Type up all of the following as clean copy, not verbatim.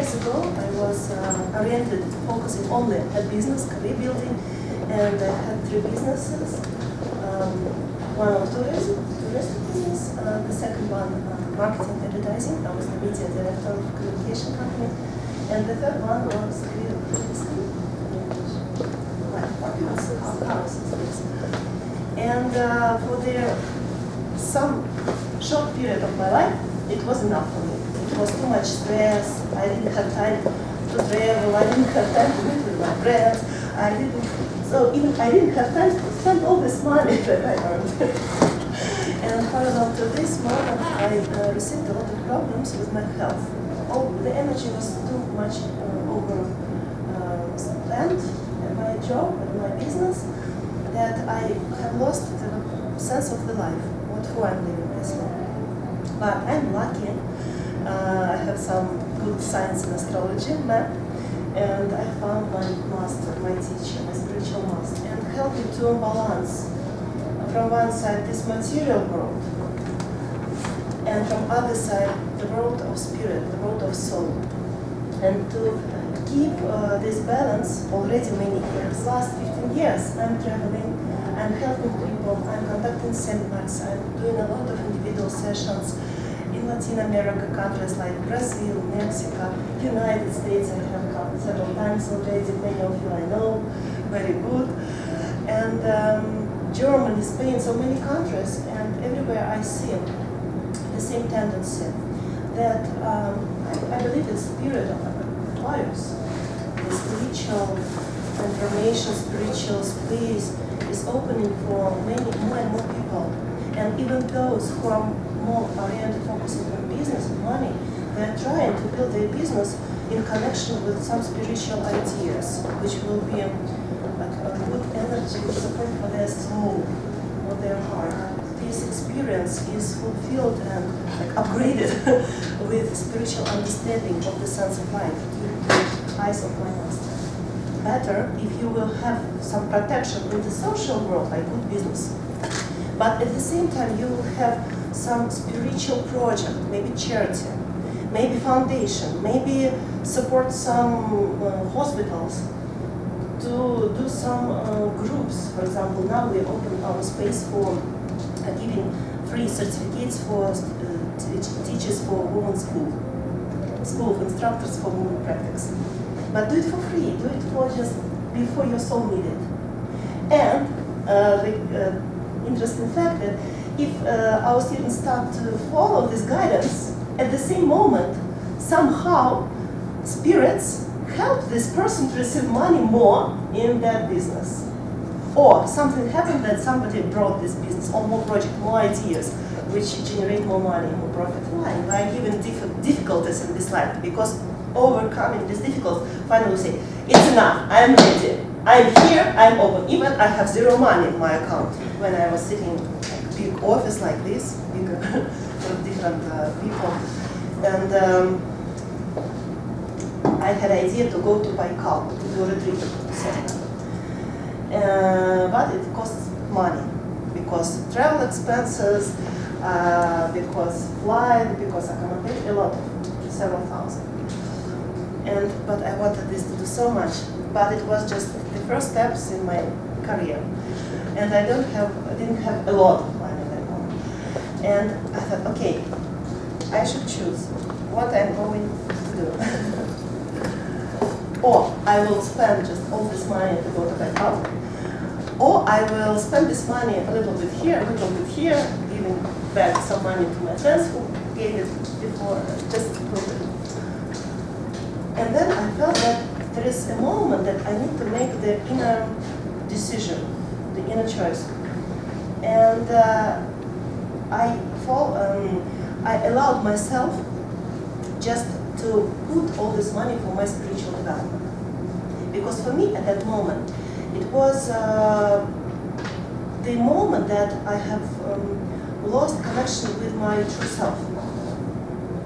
years ago, I was oriented, focusing only at business, career building, and I had 3 businesses. One of tourism business, the second one marketing advertising. I was the media director of a communication company, and the third one was career building, like apartments, houses, yes. And for some short period of my life, it was enough for me. It was too much stress. I didn't have time to travel. I didn't have time to meet with my friends. I didn't have time to spend all this money that I earned. And parallel to this moment, I received a lot of problems with my health. The energy was too much spent at my job, at my business, that I have lost the sense of the life, what for I'm living myself. But I'm lucky. I have some good science in astrology, math, and I found my master, my teacher, my spiritual master, and helped me to balance from one side this material world, and from other side the world of spirit, the world of soul. And to keep this balance already many years, last 15 years, I'm traveling, I'm helping people, I'm conducting seminars, I'm doing a lot of individual sessions in Latin America countries like Brazil, Mexico, United States. I have come several times already, many of you I know very good. And Germany, Spain, so many countries, and everywhere I see the same tendency that I believe the spirit of Aquarius, the spiritual information, spiritual space is opening for more and more people. And even those who are more oriented, focusing on business and money, they're trying to build their business in connection with some spiritual ideas, which will be like a good energy, support for their soul, for their heart. This experience is fulfilled and like upgraded with spiritual understanding of the sense of life through the eyes of my master. Better if you will have some protection in the social world, like good business. But at the same time, you will have some spiritual project, maybe charity, maybe foundation, maybe support some hospitals, to do some groups. For example, now we open our space for giving free certificates for teachers for women's school of instructors for women practice. But do it for free, do it for just before your soul needed. And the interesting fact that if our students start to follow this guidance, at the same moment, somehow spirits help this person to receive money more in that business. Or something happened that somebody brought this business, or more project, more ideas, which generate more money, more profit. Like even difficulties in this life, because overcoming these difficulties, finally say, it's enough, I'm ready. I'm here, I'm open. Even I have 0 money in my account. When I was sitting in a big office like this, big with different people, and I had an idea to go to Baikal, to do a retreat seminar. But it costs money, because travel expenses, because flight, because accommodation, a lot, several thousand. But I wanted this to do so much, but it was just the first steps in my career. And I didn't have a lot of money at that moment. And I thought, okay, I should choose what I'm going to do. Or I will spend just all this money to go to Baikal, or I will spend this money a little bit here, giving back some money to my friends who gave it before, just to prove it. And then I felt that there is a moment that I need to make the inner decision, the inner choice. And I allowed myself just to put all this money for my spiritual development. Because for me at that moment, it was the moment that I have lost connection with my true self.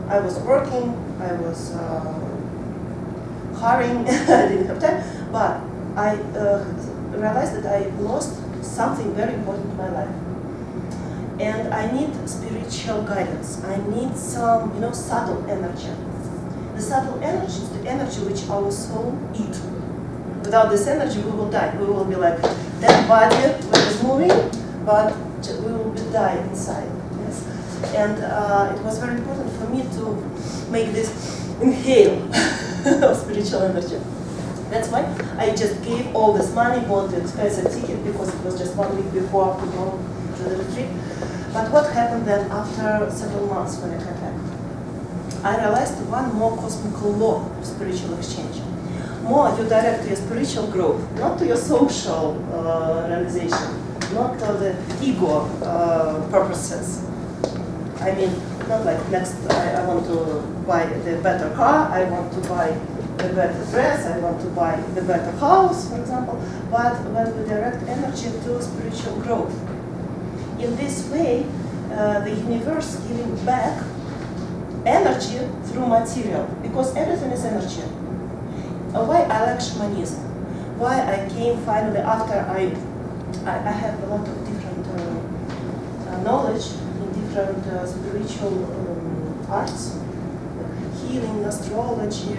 I was working, I was hurrying, I didn't have time, but I realized that I lost something very important in my life. And I need spiritual guidance. I need some, subtle energy. The subtle energy is the energy which our soul eats. Without this energy, we will die. We will be like that body which is moving, but we will be die inside. Yes, and it was very important for me to make this inhale of spiritual energy. That's why I just gave all this money, bought the expensive ticket because it was just 1 week before to go to the retreat. But what happened then after several months when I came back? I realized one more cosmical law of spiritual exchange. More you direct to your spiritual growth, not to your social realization, not to the ego purposes. I mean, not like next I want to buy the better car, I want to buy the better dress, I want to buy the better house, for example, but when we direct energy to spiritual growth. In this way, the universe giving back energy through material, because everything is energy. Why I like shamanism? Why I came finally after I have a lot of different knowledge in different spiritual arts, healing, astrology,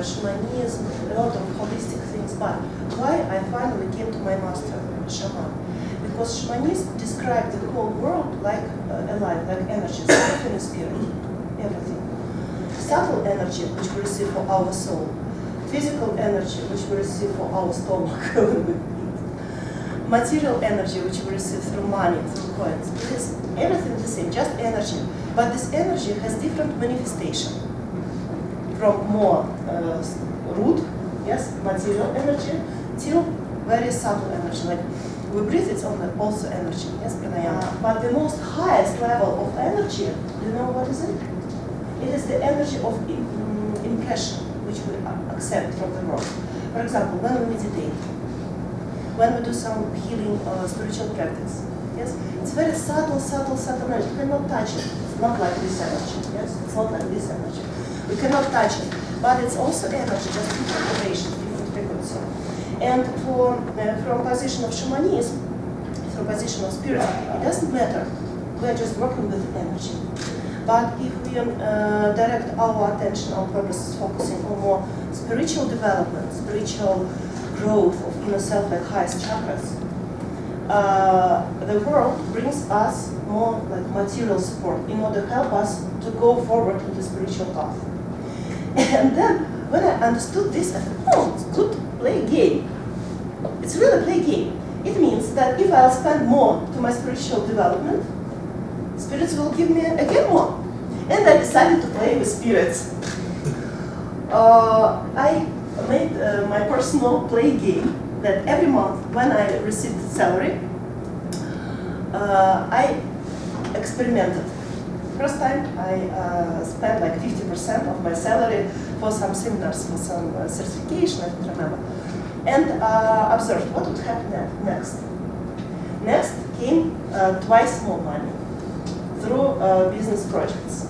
shamanism, a lot of holistic things. But why I finally came to my master, shaman? Because shamanism described the whole world like alive, like energy, everything is spirit, everything. Subtle energy, which we receive for our soul, physical energy, which we receive for our stomach when we eat, material energy, which we receive through money, through coins. It is everything the same, just energy. But this energy has different manifestation. From more root, yes, material energy, till very subtle energy. Like we breathe, it's also energy, yes, pranayama. But the most highest level of energy, you know what is it? It is the energy of impression, which we accept from the world. For example, when we meditate, when we do some healing spiritual practice, yes, it's very subtle energy. You cannot touch it. It's not like this energy, yes, it's not like this energy. We cannot touch it, but it's also energy, just different vibration, different frequency. And from position of shamanism, from position of spirit, it doesn't matter. We are just working with energy. But if we direct our attention, our purpose is focusing on more spiritual development, spiritual growth of inner self, like highest chakras, the world brings us more like material support in order to help us to go forward in the spiritual path. And then when I understood this, I thought, oh, it's good to play a game. It's really play a game. It means that if I'll spend more to my spiritual development, spirits will give me again more. And I decided to play with spirits. I made my personal play game that every month when I received salary, I experimented. First time I spent like 50% of my salary for some seminars, for some certification, I don't remember. And observed what would happen next. Next came twice more money through business projects.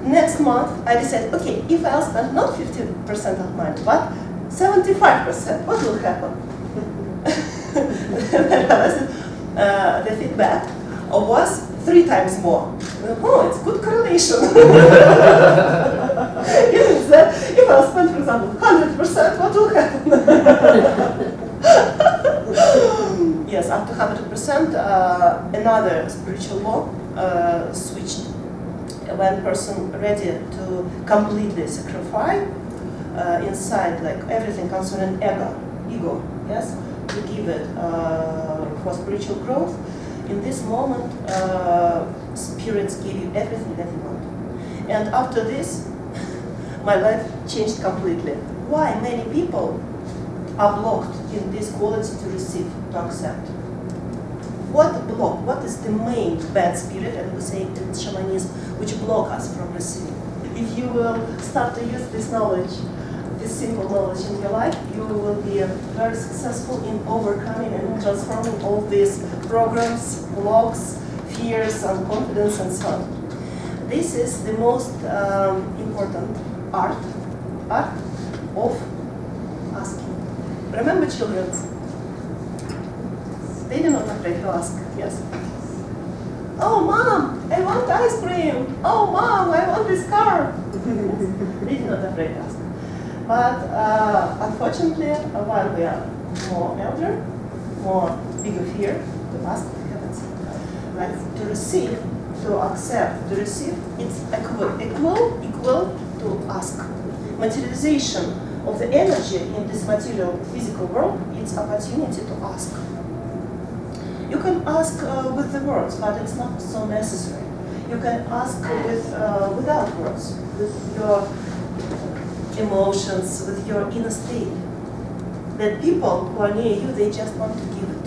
Next month, I decided, okay, if I'll spend not 50% of money, but 75%, what will happen? The feedback was 3 times more. Oh, it's good correlation. It means that if I'll spend, for example, 100%, what will happen? Yes, up to 100%, another spiritual law switched. When person ready to completely sacrifice inside, like everything concerning ego, yes, to give it for spiritual growth, in this moment, spirits give you everything that you want. And after this, my life changed completely. Why many people are blocked in this quality to receive, to accept? What block? What is the main bad spirit, and we say in shamanism, which block us from receiving? If you will start to use this knowledge, this simple knowledge in your life, you will be very successful in overcoming and transforming all these programs, blocks, fears, unconfidence, and so on. This is the most important art of asking. Remember, children, they do not afraid to ask, yes? Oh, mom, I want ice cream. Oh, mom, I want this car. Really not afraid to ask. But unfortunately, while we are more elder, more bigger fear to ask what happens. Like to receive, to accept, to receive, it's equal to ask. Materialization of the energy in this material physical world, it's opportunity to ask. You can ask with the words, but it's not so necessary. You can ask without words, with your emotions, with your inner state. That people who are near you, they just want to give